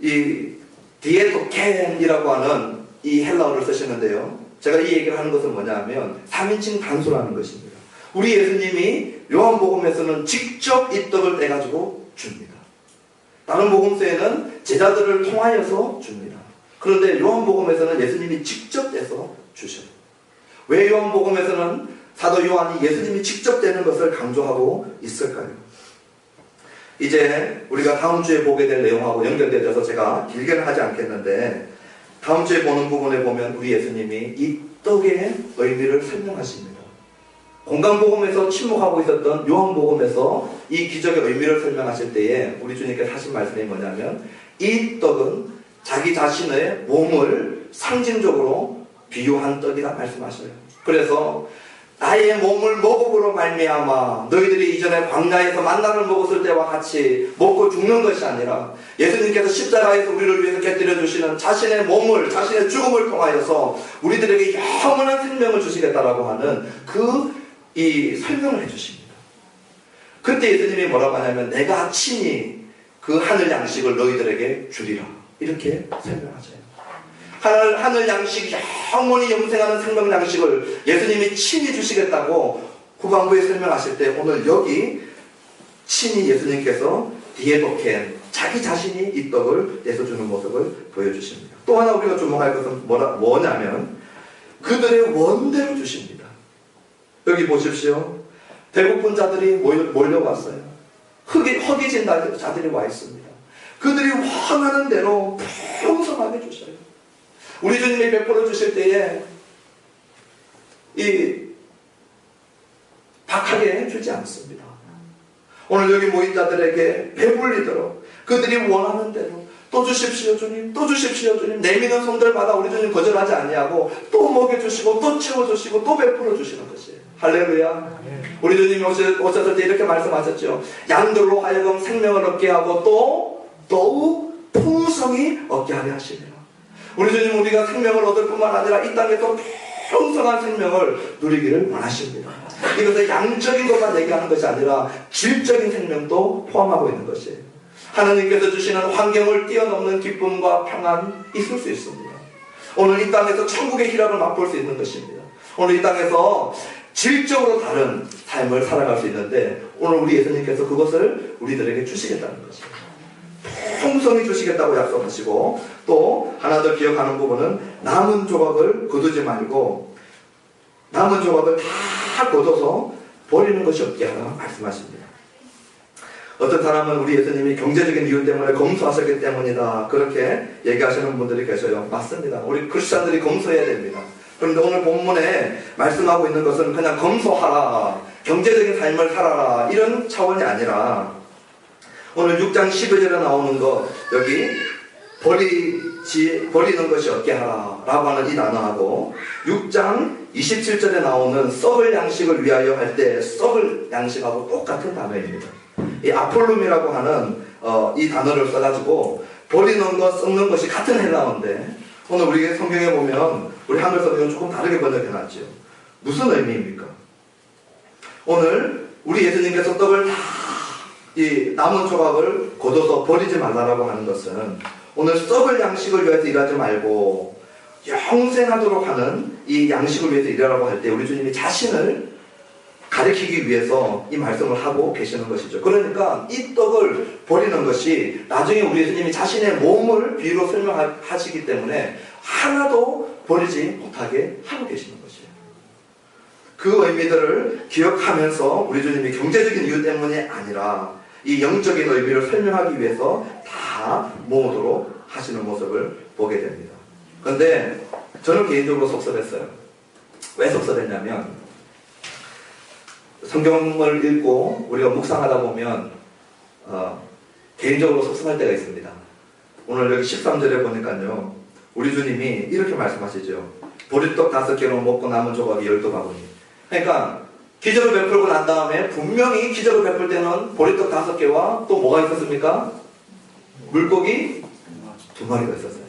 Speaker 1: 이 디에토켄이라고 하는 이 헬라어를 쓰시는데요. 제가 이 얘기를 하는 것은 뭐냐면 3인칭 단수라는 것입니다. 우리 예수님이 요한복음에서는 직접 이 떡을 떼가지고 줍니다. 다른 복음서에는 제자들을 통하여서 줍니다. 그런데 요한복음에서는 예수님이 직접 떼서 주셔요. 왜 요한복음에서는 사도 요한이 예수님이 직접 떼는 것을 강조하고 있을까요? 이제 우리가 다음 주에 보게 될 내용하고 연결되어서 제가 길게는 하지 않겠는데 다음 주에 보는 부분에 보면 우리 예수님이 이 떡의 의미를 설명하십니다. 공강복음에서 침묵하고 있었던 요한복음에서 이 기적의 의미를 설명하실 때에 우리 주님께서 하신 말씀이 뭐냐면 이 떡은 자기 자신의 몸을 상징적으로 비유한 떡이라 말씀하셔요. 그래서 나의 몸을 먹음으로 말미암아 너희들이 이전에 광야에서 만나를 먹었을 때와 같이 먹고 죽는 것이 아니라 예수님께서 십자가에서 우리를 위해서 곁들여 주시는 자신의 몸을, 자신의 죽음을 통하여서 우리들에게 영원한 생명을 주시겠다라고 하는 이 설명을 해주십니다. 그때 예수님이 뭐라고 하냐면 내가 친히 그 하늘 양식을 너희들에게 주리라 이렇게 설명하셔요. 하늘 양식, 영원히 영생하는 생명 양식을 예수님이 친히 주시겠다고 후반부에 설명하실 때 오늘 여기 친히 예수님께서 디에도켄 자기 자신이 이 떡을 내서 주는 모습을 보여주십니다. 또 하나 우리가 주목할 것은 뭐냐면 그들의 원대로 주십니다. 여기 보십시오. 배고픈 자들이 몰려왔어요. 허기진 자들이 와 있습니다. 그들이 원하는 대로 풍성하게 주셔요. 우리 주님이 베풀어 주실 때에 박하게 주지 않습니다. 오늘 여기 모인 자들에게 배불리도록 그들이 원하는 대로 또 주십시오 주님, 또 주십시오 주님, 내미는 손들마다 우리 주님 거절하지 아니하고 또 먹여주시고 또 채워주시고 또 베풀어 주시는 것이에요. 할렐루야. 우리 주님이 오셨을 때 이렇게 말씀하셨죠. 양들로 하여금 생명을 얻게 하고 또 더욱 풍성히 얻게 하려 하시며, 우리 주님 우리가 생명을 얻을 뿐만 아니라 이 땅에서 풍성한 생명을 누리기를 원하십니다. 이것은 양적인 것만 얘기하는 것이 아니라 질적인 생명도 포함하고 있는 것이에요. 하나님께서 주시는 환경을 뛰어넘는 기쁨과 평안 있을 수 있습니다. 오늘 이 땅에서 천국의 희락을 맛볼 수 있는 것입니다. 오늘 이 땅에서 질적으로 다른 삶을 살아갈 수 있는데, 오늘 우리 예수님께서 그것을 우리들에게 주시겠다는 것이에요. 풍성히 주시겠다고 약속하시고, 또 하나 더 기억하는 부분은 남은 조각을 거두지 말고 남은 조각을 다 거둬서 버리는 것이 없게 하라 말씀하십니다. 어떤 사람은 우리 예수님이 경제적인 이유 때문에 검소하셨기 때문이다, 그렇게 얘기하시는 분들이 계셔요. 맞습니다. 우리 크리스찬들이 검소해야 됩니다. 그런데 오늘 본문에 말씀하고 있는 것은 그냥 검소하라, 경제적인 삶을 살아라, 이런 차원이 아니라 오늘 6장 12절에 나오는 것, 여기 버리는 것이 없게 하라 라고 하는 이 단어하고 6장 27절에 나오는 썩을 양식을 위하여 할 때 썩을 양식하고 똑같은 단어입니다. 이 아폴룸이라고 하는 이 단어를 써가지고 버리는 것, 썩는 것이 같은 헬라어인데, 오늘 우리 성경에 보면 우리 한글 성경은 조금 다르게 번역해놨죠. 무슨 의미입니까? 오늘 우리 예수님께서 떡을 다 이 남은 조각을 거둬서 버리지 말라라고 하는 것은, 오늘 썩을 양식을 위해서 일하지 말고 영생하도록 하는 이 양식을 위해서 일하라고 할 때 우리 주님이 자신을 가리키기 위해서 이 말씀을 하고 계시는 것이죠. 그러니까 이 떡을 버리는 것이 나중에 우리 예수님이 자신의 몸을 비유로 설명하시기 때문에 하나도 버리지 못하게 하고 계시는 것이에요. 그 의미들을 기억하면서 우리 주님이 경제적인 이유 때문이 아니라 이 영적인 의미를 설명하기 위해서 다 모으도록 하시는 모습을 보게 됩니다. 그런데 저는 개인적으로 섭섭했어요. 왜 섭섭했냐면, 성경을 읽고 우리가 묵상하다 보면 개인적으로 섭섭할 때가 있습니다. 오늘 여기 13절에 보니까요, 우리 주님이 이렇게 말씀하시죠. 보리떡 5개로 먹고 남은 조각이 12바구니. 그러니까 기적을 베풀고 난 다음에 분명히 기적을 베풀 때는 보리떡 5개와 또 뭐가 있었습니까? 물고기 2마리가 있었어요.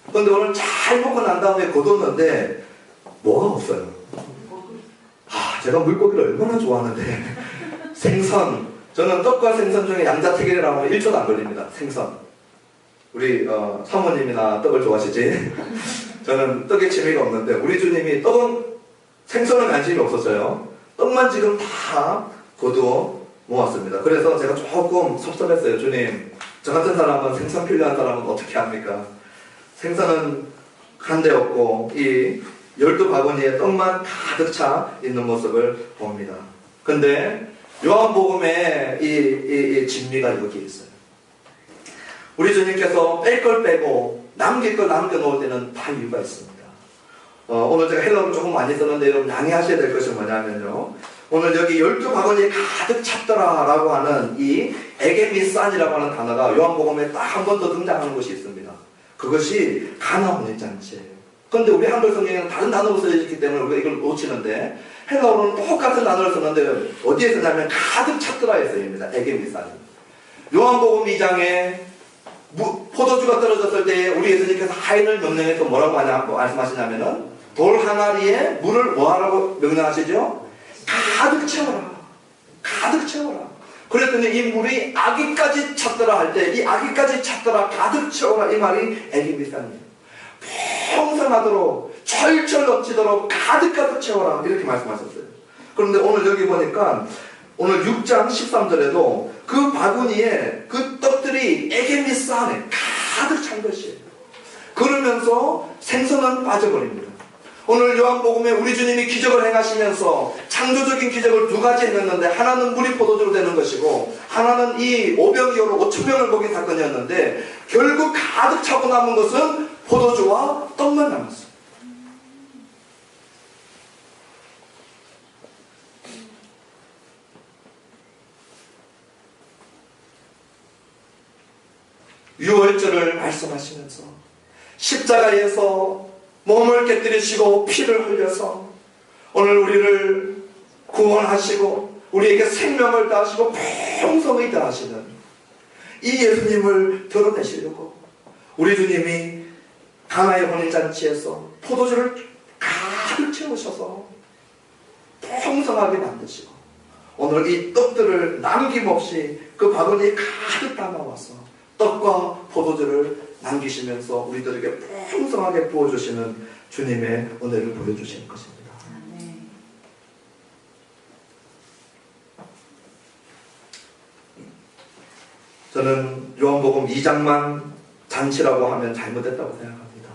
Speaker 1: 그런데 오늘 잘 먹고 난 다음에 거뒀는데 뭐가 없어요. 제가 물고기를 얼마나 좋아하는데 생선, 저는 떡과 생선 중에 양자택일이라고 하면 1초도 안 걸립니다. 생선. 우리 사모님이나 떡을 좋아하시지? 저는 떡에 취미가 없는데 우리 주님이 생선은 관심이 없었어요. 떡만 지금 다 거두어 모았습니다. 그래서 제가 조금 섭섭했어요. 주님, 저 같은 사람은 생선 필요한 사람은 어떻게 합니까? 생선은 한 대 없고 이 12바구니에 떡만 가득 차 있는 모습을 봅니다. 근데 요한복음에 이 진미가 여기 있어요. 우리 주님께서 뺄 걸 빼고 남길 걸 남겨놓을 때는 다 이유가 있습니다. 오늘 제가 헬라어를 조금 많이 썼는데 여러분 양해하셔야 될 것이 뭐냐면요, 오늘 여기 12바구니에 가득 찼더라 라고 하는 이 에게미산이라고 하는 단어가 요한복음에 딱 한 번 더 등장하는 것이 있습니다. 그것이 가나 혼인잔치예요. 그런데 우리 한글 성경에는 다른 단어로 쓰여 있기 때문에 우리가 이걸 놓치는데, 헬라어로는 똑같은 단어를 썼는데 어디에 쓰냐면 가득 찼더라에 쓰입니다. 에게미산. 요한복음 2장에 포도주가 떨어졌을 때 우리 예수님께서 하인을 명령해서 뭐라고 말씀하시냐면은 돌 항아리에 물을 뭐하라고 명령하시죠? 가득 채워라. 가득 채워라. 그랬더니 이 물이 아기까지 찼더라 할 때 이 아기까지 찼더라, 가득 채워라, 이 말이 에게미산이에요. 풍성하도록 철철 넘치도록 가득 채워라, 이렇게 말씀하셨어요. 그런데 오늘 여기 보니까 오늘 6장 13절에도 그 바구니에 그 떡들이 에게미산 안에 가득 찬 것이에요. 그러면서 생선은 빠져버립니다. 오늘 요한복음에 우리 주님이 기적을 행하시면서 창조적인 기적을 2가지 행했는데, 하나는 물이 포도주로 되는 것이고 하나는 이 오병이어로 5,000명을 먹인 사건이었는데, 결국 가득 차고 남은 것은 포도주와 떡만 남았어요. 유월절을 말씀하시면서 십자가에서 몸을 깨뜨리시고 피를 흘려서 오늘 우리를 구원하시고 우리에게 생명을 다하시고 풍성히 다하시는 이 예수님을 드러내시려고 우리 주님이 가나의 혼인잔치에서 포도주를 가득 채우셔서 풍성하게 만드시고 오늘 이 떡들을 남김없이 그 바구니에 가득 담아와서 떡과 포도주를 남기시면서 우리들에게 풍성하게 부어주시는 주님의 은혜를 보여주시는 것입니다. 저는 요한복음 2장만 잔치라고 하면 잘못됐다고 생각합니다.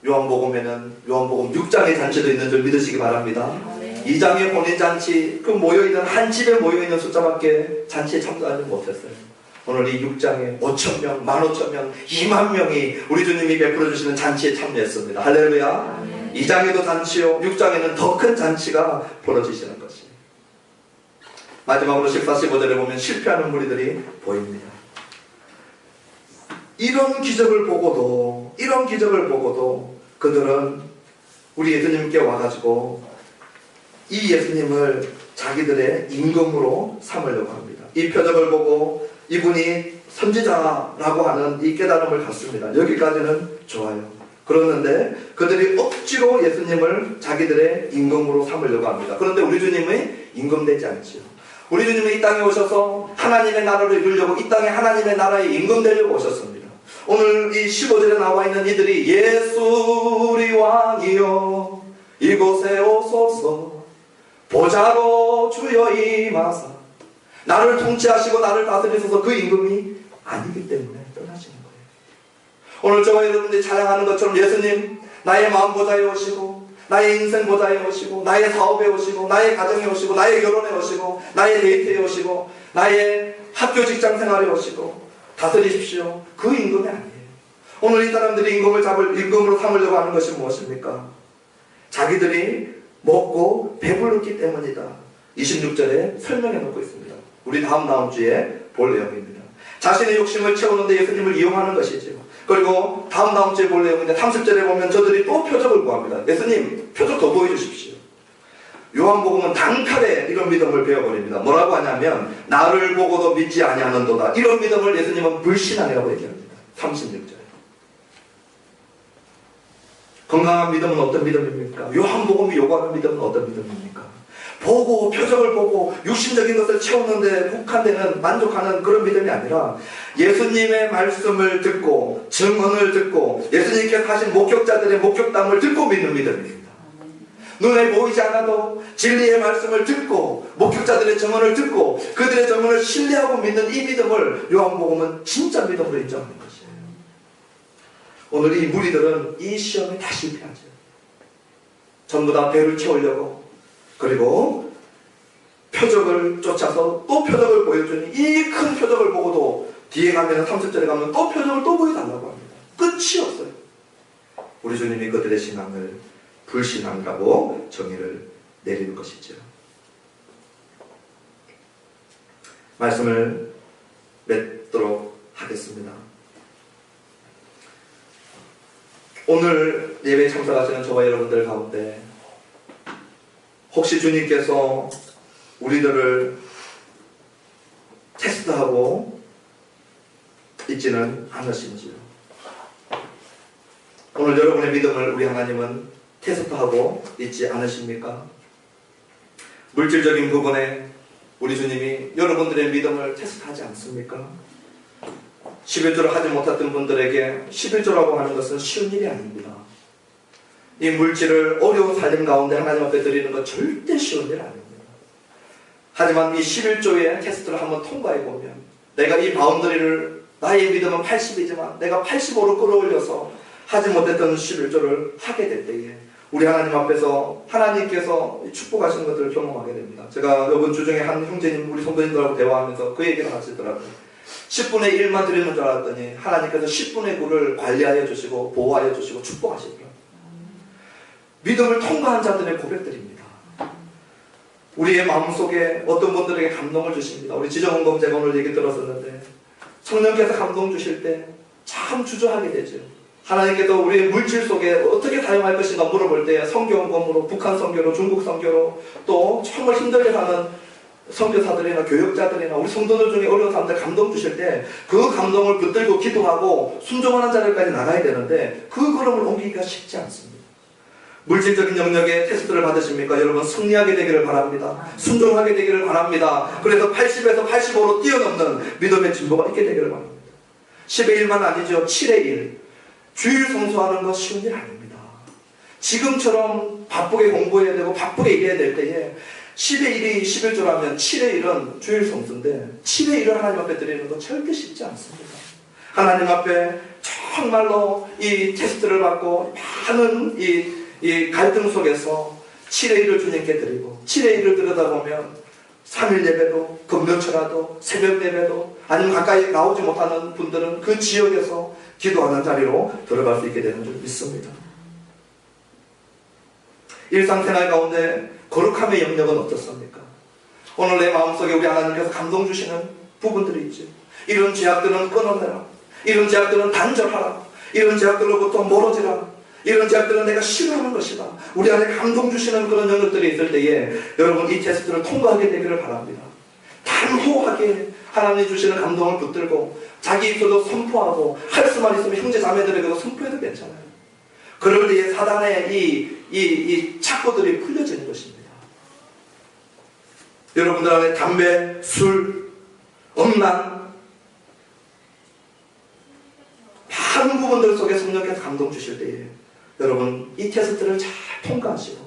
Speaker 1: 요한복음 6장의 잔치도 있는 줄 믿으시기 바랍니다. 2장의 혼인잔치, 그 모여있는 한 집에 모여있는 숫자밖에 잔치에 참석하지 못했어요. 오늘 이 6장에 5,000명, 15,000명, 20,000명이 우리 주님이 베풀어 주시는 잔치에 참여했습니다. 할렐루야. 2장에도 잔치요, 6장에는 더 큰 잔치가 벌어지시는 것이에요. 마지막으로 14, 15절에 보면 실패하는 무리들이 보입니다. 이런 기적을 보고도 그들은 우리 예수님께 와가지고 이 예수님을 자기들의 임금으로 삼으려고 합니다. 이 표적을 보고 이분이 선지자라고 하는 이 깨달음을 갖습니다. 여기까지는 좋아요. 그러는데 그들이 억지로 예수님을 자기들의 임금으로 삼으려고 합니다. 그런데 우리 주님이 임금되지 않지요. 우리 주님이 이 땅에 오셔서 하나님의 나라를 이루려고 이 땅에 하나님의 나라의 임금 되려고 오셨습니다. 오늘 이 15절에 나와 있는 이들이 예수 우리 왕이여 이곳에 오소서 보좌로 주여 임하사 나를 통치하시고 나를 다스리소서. 그 임금이 아니기 때문에 떠나시는 거예요. 오늘 저와 여러분들이 찬양하는 것처럼 예수님 나의 마음 보좌에 오시고 나의 인생 보좌에 오시고 나의 사업에 오시고 나의 가정에 오시고 나의 결혼에 오시고 나의 데이트에 오시고 나의 학교 직장 생활에 오시고 다스리십시오. 그 임금이 아니에요. 오늘 이 사람들이 임금으로 삼으려고 하는 것이 무엇입니까? 자기들이 먹고 배불렀기 때문이다. 26절에 설명해 놓고 있습니다. 우리 다음 주에 볼 내용입니다. 자신의 욕심을 채우는데 예수님을 이용하는 것이죠. 그리고 다음 주에 볼 내용인데 30절에 보면 저들이 또 표적을 구합니다. 예수님 표적 더 보여주십시오. 요한복음은 단칼에 이런 믿음을 배워버립니다. 뭐라고 하냐면 나를 보고도 믿지 아니하는도다. 이런 믿음을 예수님은 불신앙이라고 얘기합니다. 36절에. 건강한 믿음은 어떤 믿음입니까? 요한복음이 요구하는 믿음은 어떤 믿음입니까? 보고 표적을 보고 육신적인 것을 채우는데 국한되는 만족하는 그런 믿음이 아니라 예수님의 말씀을 듣고 증언을 듣고 예수님께서 하신 목격자들의 목격담을 듣고 믿는 믿음입니다. 눈에 보이지 않아도 진리의 말씀을 듣고 목격자들의 증언을 듣고 그들의 증언을 신뢰하고 믿는 이 믿음을 요한복음은 진짜 믿음으로 인정하는 것이에요. 오늘 이 무리들은 이 시험에 다 실패하죠. 전부 다 배를 채우려고 그리고 표적을 쫓아서 또 표적을 보여주니 이 큰 표적을 보고도 뒤에 가면 30절에 가면 또 표적을 또 보여달라고 합니다. 끝이 없어요. 우리 주님이 그들의 신앙을 불신앙이라고 정의를 내리는 것이죠. 말씀을 맺도록 하겠습니다. 오늘 예배에 참석하시는 저와 여러분들 가운데 혹시 주님께서 우리들을 테스트하고 있지는 않으신지요? 오늘 여러분의 믿음을 우리 하나님은 테스트하고 있지 않으십니까? 물질적인 부분에 우리 주님이 여러분들의 믿음을 테스트하지 않습니까? 11조를 하지 못했던 분들에게 11조라고 하는 것은 쉬운 일이 아닙니다. 이 물질을 어려운 삶 가운데 하나님 앞에 드리는 건 절대 쉬운 일 아닙니다. 하지만 이 11조의 테스트를 한번 통과해보면 내가 이 바운더리를 나의 믿음은 80이지만 내가 85로 끌어올려서 하지 못했던 11조를 하게 될 때에 우리 하나님 앞에서 하나님께서 축복하시는 것들을 경험하게 됩니다. 제가 이번 주중에 한 형제님 우리 성도님들하고 대화하면서 그 얘기를 하시더라고요. 10분의 1만 드리는 줄 알았더니 하나님께서 10분의 9를 관리하여 주시고 보호하여 주시고 축복하시더라고요. 믿음을 통과한 자들의 고백들입니다. 우리의 마음속에 어떤 분들에게 감동을 주십니다. 우리 지정원 검제가 오늘 얘기 들었었는데 성령께서 감동 주실 때 참 주저하게 되죠. 하나님께서 우리의 물질 속에 어떻게 사용할 것인가 물어볼 때 성경검으로 북한 선교로 중국 선교로 또 정말 힘들게 사는 선교사들이나 교역자들이나 우리 성도들 중에 어려운 사람들 감동 주실 때 그 감동을 붙들고 기도하고 순종하는 자리까지 나가야 되는데 그 걸음을 옮기기가 쉽지 않습니다. 물질적인 영역에 테스트를 받으십니까? 여러분 승리하게 되기를 바랍니다. 순종하게 되기를 바랍니다. 그래서 80에서 85로 뛰어넘는 믿음의 진보가 있게 되기를 바랍니다. 10의 1만 아니죠. 7의 1. 주일 성수하는 것 쉬운 일 아닙니다. 지금처럼 바쁘게 공부해야 되고 바쁘게 일해야 될 때에 10의 1이 11조라면 7의 1은 주일 성수인데 7의 1을 하나님 앞에 드리는 건 절대 쉽지 않습니다. 하나님 앞에 정말로 이 테스트를 받고 많은 이 갈등 속에서 7의 1을 주님께 드리고 7의 1을 들여다보면 3일 예배도 금요철화도 새벽 예배도 아니면 가까이 나오지 못하는 분들은 그 지역에서 기도하는 자리로 들어갈 수 있게 되는 줄 믿습니다. 일상생활 가운데 거룩함의 영역은 어떻습니까? 오늘 내 마음속에 우리 하나님께서 감동 주시는 부분들이 있죠. 이런 죄악들은 끊어내라. 이런 죄악들은 단절하라. 이런 죄악들로부터 멀어지라. 이런 죄악들은 내가 싫어하는 것이다. 우리 안에 감동 주시는 그런 영역들이 있을 때에 여러분 이 테스트를 통과하게 되기를 바랍니다. 단호하게 하나님이 주시는 감동을 붙들고 자기 입술로 선포하고 할 수만 있으면 형제 자매들에게도 선포해도 괜찮아요. 그럴 때에 사단의 이 착고들이 풀려지는 것입니다. 여러분들 안에 담배, 술, 음란 많은 부분들 속에 성령께서 감동 주실 때에 여러분 이 테스트를 잘 통과하시고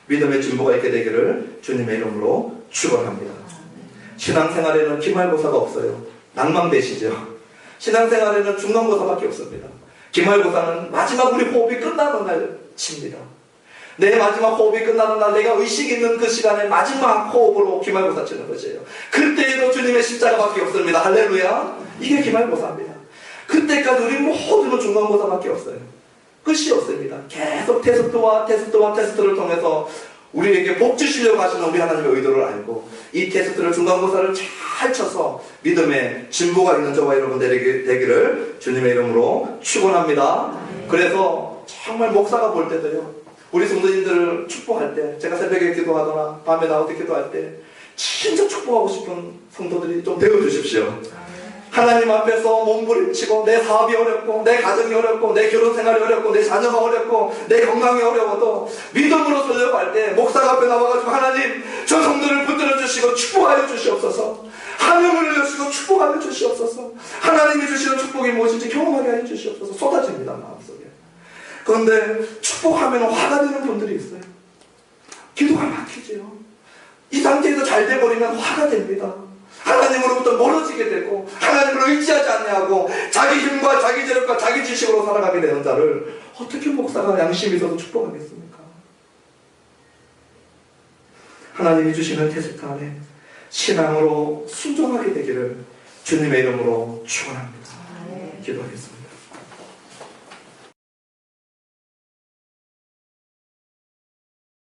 Speaker 1: 믿음의 진보가 있게 되기를 주님의 이름으로 축원합니다. 신앙생활에는 기말고사가 없어요. 낭만되시죠? 신앙생활에는 중간고사밖에 없습니다. 기말고사는 마지막 우리 호흡이 끝나는 날 칩니다. 내 마지막 호흡이 끝나는 날 내가 의식 있는 그 시간에 마지막 호흡으로 기말고사 치는 것이에요. 그때에도 주님의 십자가밖에 없습니다. 할렐루야. 이게 기말고사입니다. 그때까지 우리 모두는 중간고사밖에 없어요. 끝이 없습니다. 계속 테스트를 통해서 우리에게 복 주시려고 하시는 우리 하나님의 의도를 알고 이 테스트를 중간고사를 잘 쳐서 믿음의 진보가 있는 저와 여러분 되기를 주님의 이름으로 축원합니다. 그래서 정말 목사가 볼 때도요, 우리 성도님들을 축복할 때, 제가 새벽에 기도하거나 밤에 나올 때 기도할 때 진짜 축복하고 싶은 성도들이 좀 되어주십시오. 하나님 앞에서 몸부림치고 내 사업이 어렵고 내 가정이 어렵고 내 결혼생활이 어렵고 내 자녀가 어렵고 내 건강이 어려워도 믿음으로 서려고 할 때 목사가 앞에 나와가지고 하나님 저 성도를 붙들어 주시고 축복하여 주시옵소서. 하늘을 열시고 축복하여 주시옵소서. 하나님이 주시는 축복이 무엇인지 경험하게 하여 주시옵소서. 쏟아집니다 마음속에. 그런데 축복하면 화가 되는 분들이 있어요. 기도가 막히죠. 이 상태에서 잘 돼버리면 화가 됩니다. 하나님으로부터 멀어지게 되고 하나님을 의지하지 않냐고 자기 힘과 자기 재력과 자기 지식으로 살아가게 되는 자를 어떻게 목사가 양심이 있어서 축복하겠습니까? 하나님이 주시는 테스트 안에 신앙으로 순종하게 되기를 주님의 이름으로 축원합니다. 기도하겠습니다.